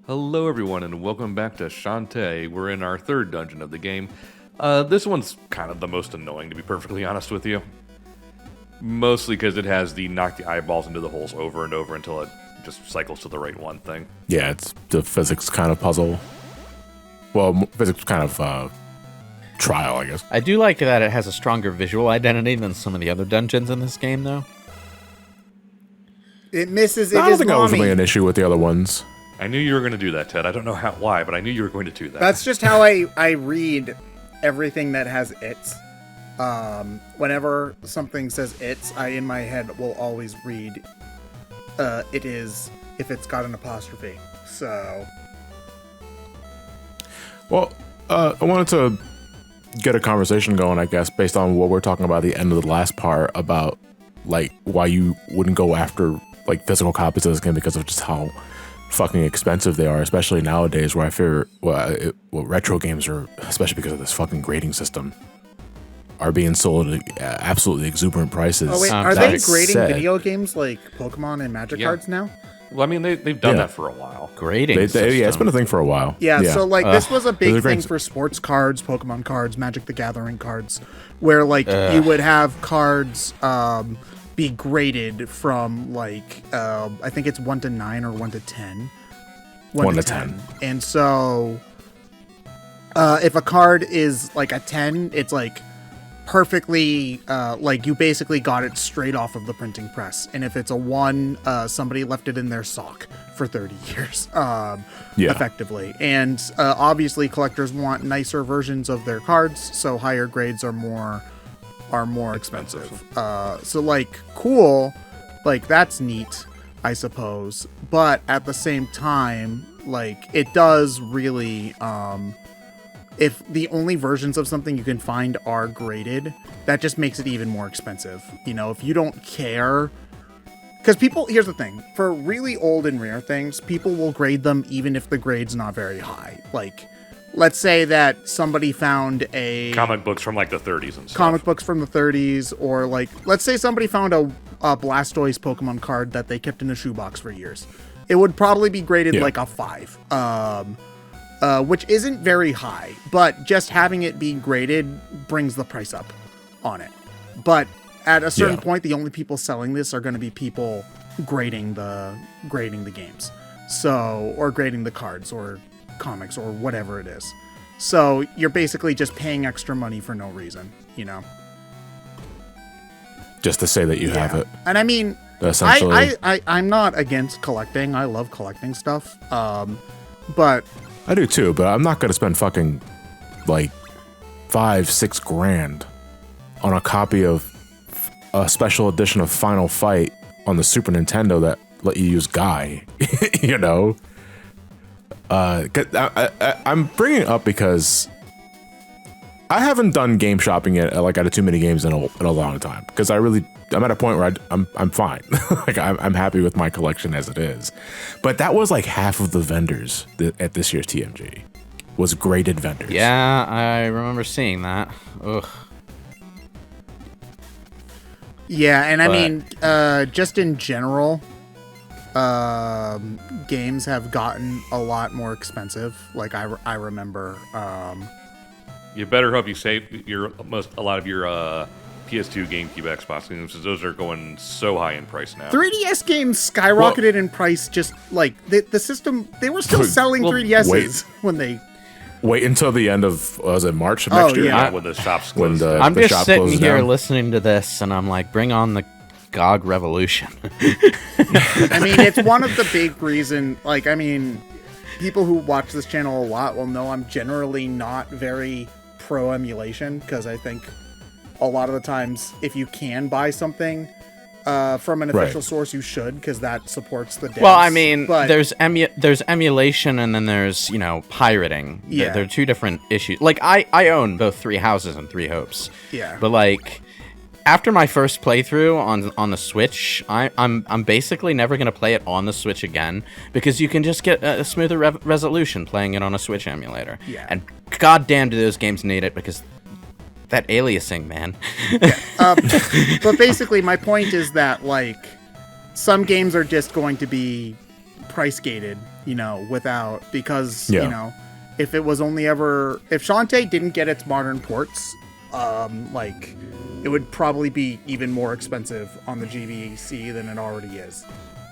Hello, everyone, and welcome back to Shantae. We're in our third dungeon of the game. This one's kind of the most annoying, to be perfectly honest with you. Mostly because it has the knock the eyeballs into the holes over and over until it just cycles to the right one thing. Yeah, it's the physics kind of puzzle. Well, physics kind of trial, I guess. I do like that it has a stronger visual identity than some of the other dungeons in this game, though. It misses. I don't think that was really an issue with the other ones. I knew you were going to do that, Ted. I don't know why, but I knew you were going to do that. That's just how I read everything that has its. Whenever something says its, I in my head will always read it is if it's got an apostrophe. So. Well, I wanted to get a conversation going, I guess, based on what we're talking about at the end of the last part about like why you wouldn't go after like physical copies of this game because of just how fucking expensive they are, especially nowadays where I fear retro games are, especially because of this fucking grading system, are being sold at absolutely exuberant prices. Oh wait, are they grading video games like Pokemon and Magic cards now? Well, I mean, they've done that for a while. Grading yeah, it's been a thing for a while. Yeah, so like this was a big thing for sports cards, Pokemon cards, Magic the Gathering cards, where like you would have cards be graded from like I think it's 1 to 9 or 1 to 10. 1 to 10. And so if a card is like a 10, it's like perfectly like you basically got it straight off of the printing press. And if it's a 1, somebody left it in their sock for 30 years effectively. And obviously collectors want nicer versions of their cards, so higher grades are more expensive. So like cool, like that's neat, I suppose, but at the same time, like it does really if the only versions of something you can find are graded, that just makes it even more expensive. You know, if you don't care, because people, here's the thing, for really old and rare things, people will grade them even if the grade's not very high. Like, let's say that somebody found a Comic books from like the 30s and stuff. Comic books from the 30s, or like, let's say somebody found a Blastoise Pokemon card that they kept in a shoebox for years. It would probably be graded like a 5. Which isn't very high, but just having it be graded brings the price up on it. But at a certain point, the only people selling this are going to be people grading the games, so, or grading the cards or comics or whatever it is. So you're basically just paying extra money for no reason, you know. Just to say that you have it. And I mean, essentially, I'm not against collecting. I love collecting stuff. But I do too, but I'm not going to spend fucking like $5-6 grand on a copy of a special edition of Final Fight on the Super Nintendo that let you use Guy, you know? I'm bringing it up because I haven't done game shopping yet, like out of too many games in a long time, because I'm at a point where I'm fine. Like I'm happy with my collection as it is. But that was like half of the vendors at this year's TMG was graded vendors. Yeah, I remember seeing that. Ugh. yeah, and I mean, just in general, games have gotten a lot more expensive. Like I remember. You better hope you save a lot of your PS2, GameCube, Xbox games, because those are going so high in price now. 3DS games skyrocketed in price, just like the system. They were still selling 3DSs when they. Wait until the end of, was it March of next year? Yeah. When the shops close. I'm the just shop sitting closes here down. listening to this, and I'm like, bring on the GOG revolution. I mean, it's one of the big reason. Like, I mean, people who watch this channel a lot will know I'm generally not very pro emulation, because I think a lot of the times if you can buy something from an official source, you should, because that supports the devs. Well, I mean, but there's emulation, and then there's, you know, pirating. Yeah. They're two different issues. Like, I own both 3 Houses and 3 Hopes. Yeah. But like, after my first playthrough on the Switch, I'm basically never gonna play it on the Switch again, because you can just get a smoother resolution playing it on a Switch emulator. Yeah. And goddamn, do those games need it, because that aliasing, man. but basically, my point is that like some games are just going to be price gated, without, because, Yeah. if it was only ever, if Shantae didn't get its modern ports, it would probably be even more expensive on the GVC than it already is.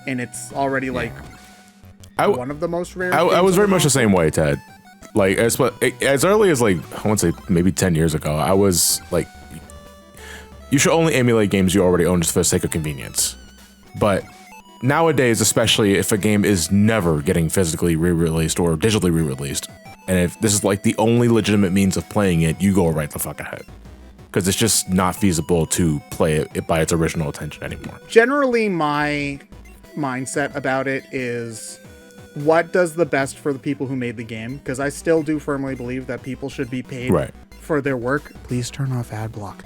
And it's already one of the most rare. I was very much the same way, Ted. Like as early as I want to say maybe 10 years ago, I was like, you should only emulate games you already own just for the sake of convenience. But nowadays, especially if a game is never getting physically re-released or digitally re-released, and if this is like the only legitimate means of playing it, you go right the fuck ahead. Because it's just not feasible to play it by its original intention anymore. Generally, my mindset about it is, what does the best for the people who made the game? Because I still do firmly believe that people should be paid for their work. Please turn off ad block.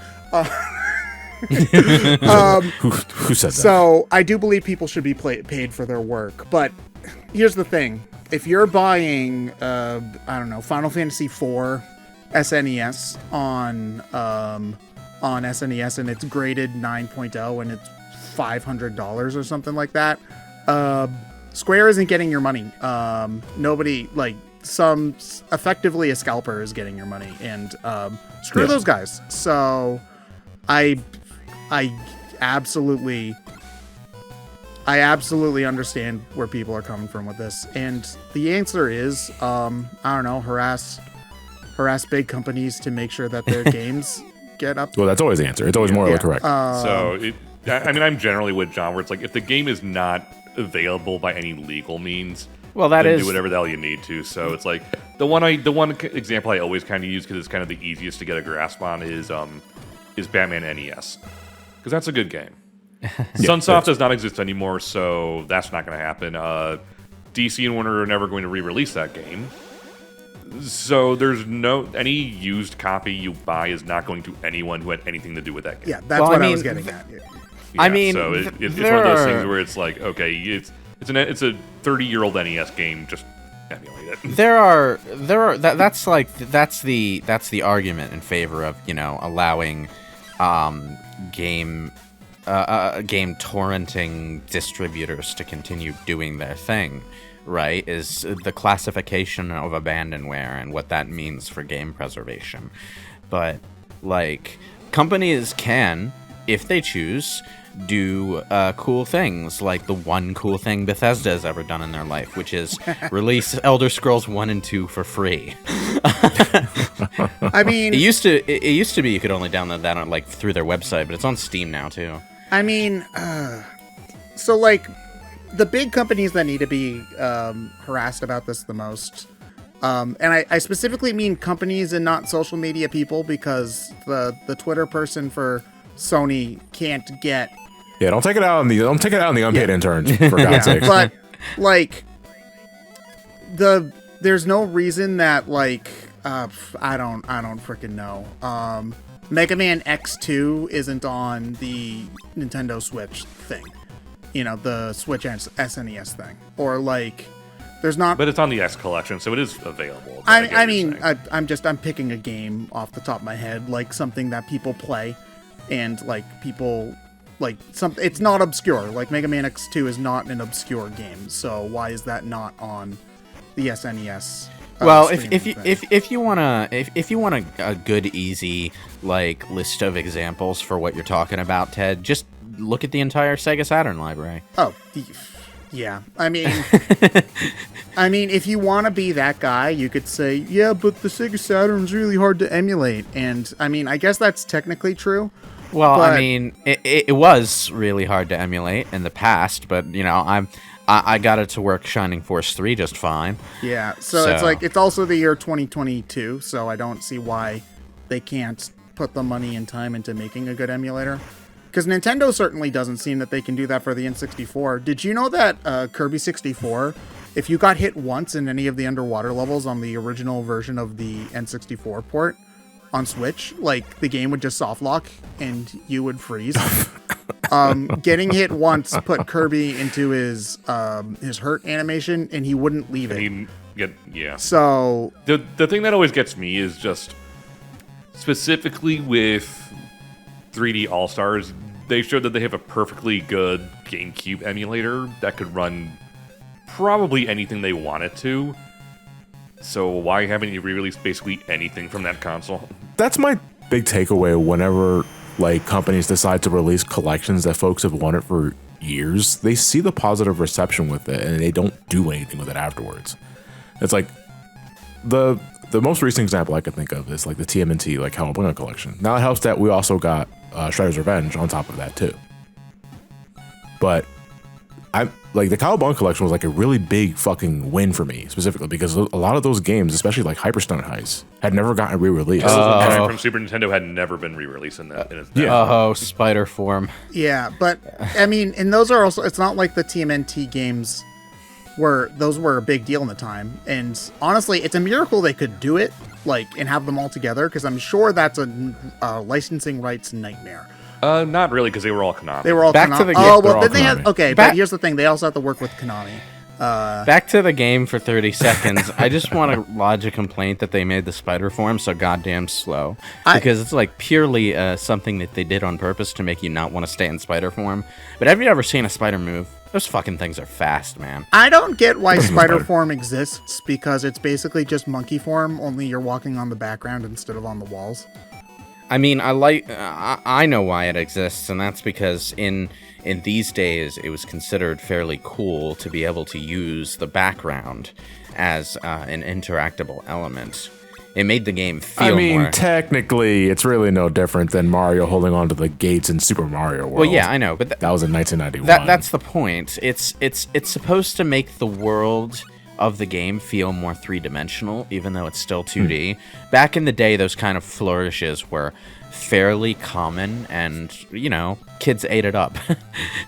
Who said that? So I do believe people should be paid for their work. But here's the thing. If you're buying, Final Fantasy IV SNES on SNES and it's graded 9.0 and it's $500 or something like that, Square isn't getting your money. Nobody, effectively a scalper is getting your money, and screw those guys. So I absolutely understand where people are coming from with this, and the answer is, harass big companies to make sure that their games get up. Well, that's always the answer. It's always morally correct. I'm generally with John, where it's like, if the game is not available by any legal means, well, then do whatever the hell you need to. So it's like the one example I always kind of use, because it's kind of the easiest to get a grasp on, is Batman NES, because that's a good game. Sunsoft does not exist anymore, so that's not going to happen. DC and Warner are never going to re-release that game. So there's any used copy you buy is not going to anyone who had anything to do with that game. Yeah, that's what I was getting at. Yeah, so it's one of those things where it's like, okay, it's a 30-year-old NES game, just emulate it. That's the argument in favor of allowing game torrenting distributors to continue doing their thing, right? Is the classification of abandonware and what that means for game preservation. But companies can, if they choose, do cool things, like the one cool thing Bethesda has ever done in their life, which is release Elder Scrolls 1 and 2 for free. I mean, it used to be you could only download that on through their website, but it's on Steam now too. I mean, so the big companies that need to be harassed about this the most, and I specifically mean companies and not social media people, because the Twitter person for Sony can't get. Yeah, don't take it out on the unpaid interns, for God's sake. But there's no reason that I don't freaking know. Mega Man X2 isn't on the Nintendo Switch thing. The Switch SNES thing, or there's not. But it's on the X collection, so it is available. I'm picking a game off the top of my head, something that people play. And people it's not obscure. Mega Man X2 is not an obscure game, so why is that not on the SNES? Well, if you want a good easy list of examples for what you're talking about, Ted, just look at the entire Sega Saturn library. Oh, yeah. I mean, if you want to be that guy, you could say, yeah, but the Sega Saturn's really hard to emulate, and I guess that's technically true. Well, it was really hard to emulate in the past, but I got it to work Shining Force 3 just fine. Yeah, so it's also the year 2022, so I don't see why they can't put the money and time into making a good emulator. Because Nintendo certainly doesn't seem that they can do that for the N64. Did you know that Kirby 64, if you got hit once in any of the underwater levels on the original version of the N64 port on Switch, the game would just soft lock and you would freeze? Getting hit once put Kirby into his hurt animation, and he wouldn't leave it. So the thing that always gets me is just specifically with 3D All-Stars, they showed that they have a perfectly good GameCube emulator that could run probably anything they wanted to. So why haven't you re-released basically anything from that console? That's my big takeaway whenever like companies decide to release collections that folks have wanted for years. They see the positive reception with it and they don't do anything with it afterwards. It's like the most recent example I could think of is like the TMNT like Cowabunga collection. Now it helps that we also got Shredder's Revenge on top of that too. But I like the Cowabunga collection was like a really big fucking win for me specifically because a lot of those games, especially like Hyper Stunt Heist, had never gotten re-released. And from Super Nintendo had never been re-released in that. Spider Form. Yeah, but I mean, and those are also, it's not like the TMNT games those were a big deal in the time. And honestly, it's a miracle they could do it, like, and have them all together, because I'm sure that's a licensing rights nightmare. Not really, because they were all Konami. They were all Back Konami. to the game. Oh, well, They're then all they had, Konami. okay, but here's the thing, they also have to work with Konami. Back to the game for 30 seconds. I just want to lodge a complaint that they made the spider form so goddamn slow. Because it's like purely something that they did on purpose to make you not want to stay in spider form. But have you ever seen a spider move? Those fucking things are fast, man. I don't get why spider form exists, because it's basically just monkey form, only you're walking on the background instead of on the walls. I mean, I know why it exists, and that's because in these days it was considered fairly cool to be able to use the background as an interactable element. It made the game feel more... technically, it's really no different than Mario holding onto the gates in Super Mario World. Well, yeah, I know, but that was in 1991. That's the point. It's supposed to make the world of the game feel more three-dimensional, even though it's still 2D. Back in the day, those kind of flourishes were fairly common, and, you know, kids ate it up.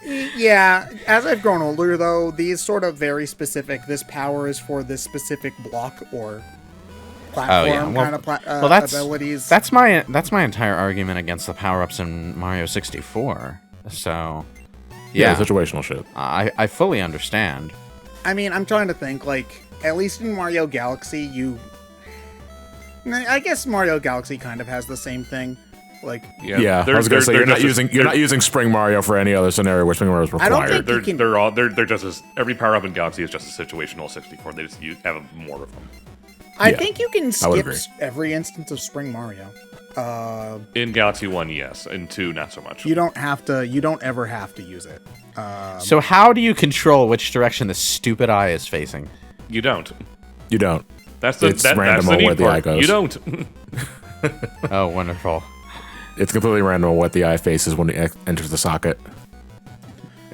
Yeah, as I've grown older, though, these sort of very specific, this power is for this specific block or platform kind of abilities. That's my entire argument against the power-ups in Mario 64. So, yeah, situational shit. I fully understand. I mean, I'm trying to think, like, at least in Mario Galaxy, I guess Mario Galaxy kind of has the same thing. Like, I was gonna say you're not using Spring Mario for any other scenario where Spring Mario is required. I don't think they're just as, every power up in Galaxy is just a situational 64. They just have more of them. I think you can skip every instance of Spring Mario. In Galaxy 1, yes. In 2, not so much. You don't ever have to use it. So how do you control which direction the stupid eye is facing? You don't. That's random on where the eye goes. You don't. Oh, wonderful. It's completely random on what the eye faces when it enters the socket.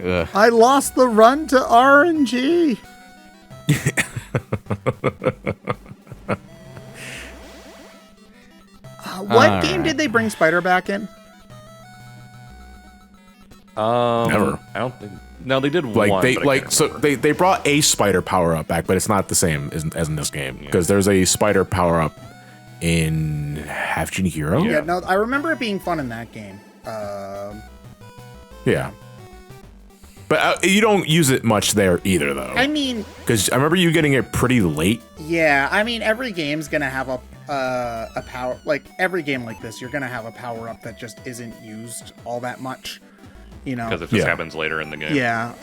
Ugh. I lost the run to RNG. What game did they bring Spider back in? Never. I don't think. No, they did Like one. They brought a spider power up back, but it's not the same as in this game because there's a spider power up in Half Genie Hero. Yeah, no, I remember it being fun in that game. Yeah. But you don't use it much there either, though. I mean, because I remember you getting it pretty late. Yeah, I mean, every game's gonna have a power. Like every game like this, you're gonna have a power up that just isn't used all that much. You know, because it just happens later in the game. Yeah.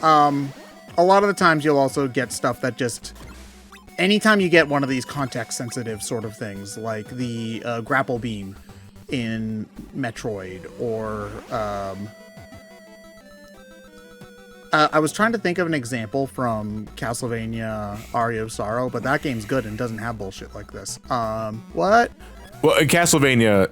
A lot of the times you'll also get stuff that just. Anytime you get one of these context-sensitive sort of things, like the grapple beam in Metroid, or I was trying to think of an example from Castlevania Aria of Sorrow, but that game's good and doesn't have bullshit like this. What? Well, in Castlevania,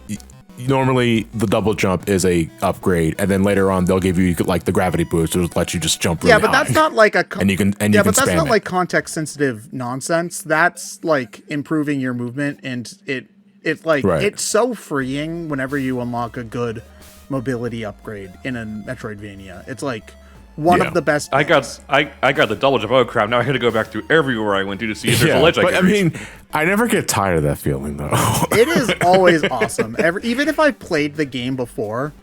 normally the double jump is a upgrade, and then later on they'll give you like the gravity boost to let you just jump really high. Yeah, but that's not like a and you can but that's not like context sensitive nonsense. That's like improving your movement, and it's like it's so freeing whenever you unlock a good mobility upgrade in a Metroidvania. It's like one of the best. I got the double jump. Oh crap! Now I had to go back through everywhere I went to see if there's a ledge I can reach. Mean, I never get tired of that feeling though. It is always awesome. Even if I've played the game before,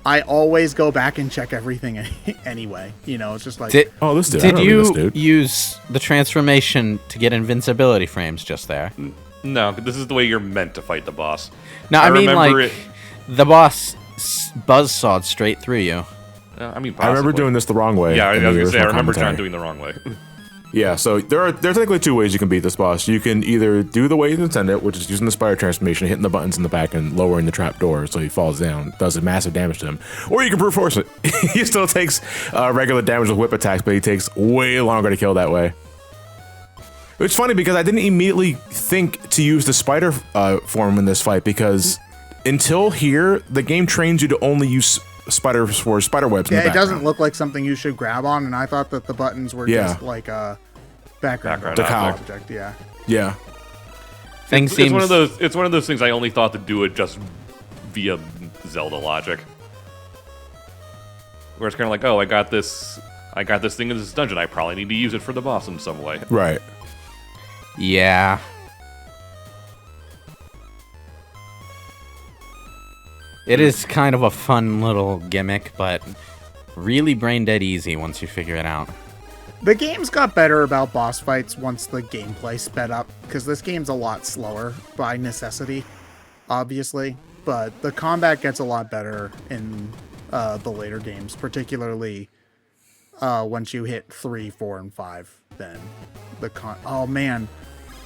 I always go back and check everything anyway. You know, it's just like did you use the transformation to get invincibility frames just there? No, this is the way you're meant to fight the boss. No, I mean like the boss buzzsawed straight through you. I mean, possibly. I remember doing this the wrong way. Yeah, I was gonna say I remember John doing the wrong way. Yeah, so there are technically two ways you can beat this boss. You can either do the way you intend it, which is using the spider transformation, hitting the buttons in the back and lowering the trap door so he falls down, does massive damage to him. Or you can brute force it. He still takes regular damage with whip attacks, but he takes way longer to kill that way. It's funny because I didn't immediately think to use the spider form in this fight because until here, the game trains you to only use spiders for spider webs in the Yeah, it background. doesn't look like something you should grab on, and I thought that the buttons were just like a background object. Yeah. Yeah. Things It's one of those. It's one of those things I only thought to do it just via Zelda logic, where it's kind of like, oh, I got this thing in this dungeon. I probably need to use it for the boss in some way. Right. Yeah. It is kind of a fun little gimmick, but really brain dead easy once you figure it out. The game's got better about boss fights once the gameplay sped up, because this game's a lot slower by necessity, obviously. But the combat gets a lot better in the later games, particularly once you hit 3, 4, and 5. Then oh man,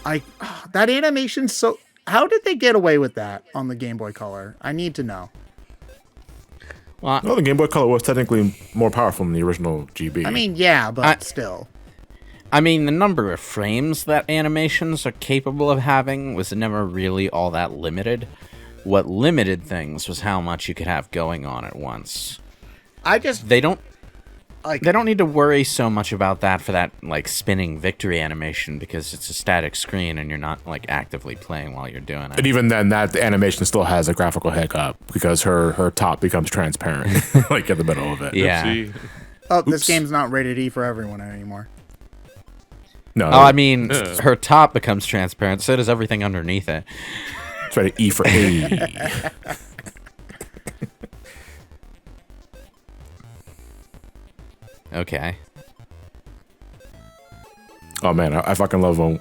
that animation's so. How did they get away with that on the Game Boy Color? I need to know. Well, the Game Boy Color was technically more powerful than the original GB. I mean, yeah, but still. I mean, the number of frames that animations are capable of having was never really all that limited. What limited things was how much you could have going on at once. They don't need to worry so much about that for that like spinning victory animation because it's a static screen and you're not like actively playing while you're doing it. And even then, that animation still has a graphical hiccup because her top becomes transparent, like in the middle of it. Yeah. Oopsie. Oh, this game's not rated E for everyone anymore. No. Oh, I mean, her top becomes transparent, so does everything underneath it. it's rated E for A. Okay. Oh man, I fucking love when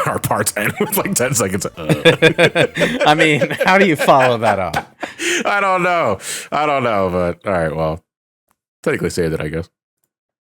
our parts end with like 10 seconds. I mean, how do you follow that up? I don't know, but all right, well, technically saved it, I guess.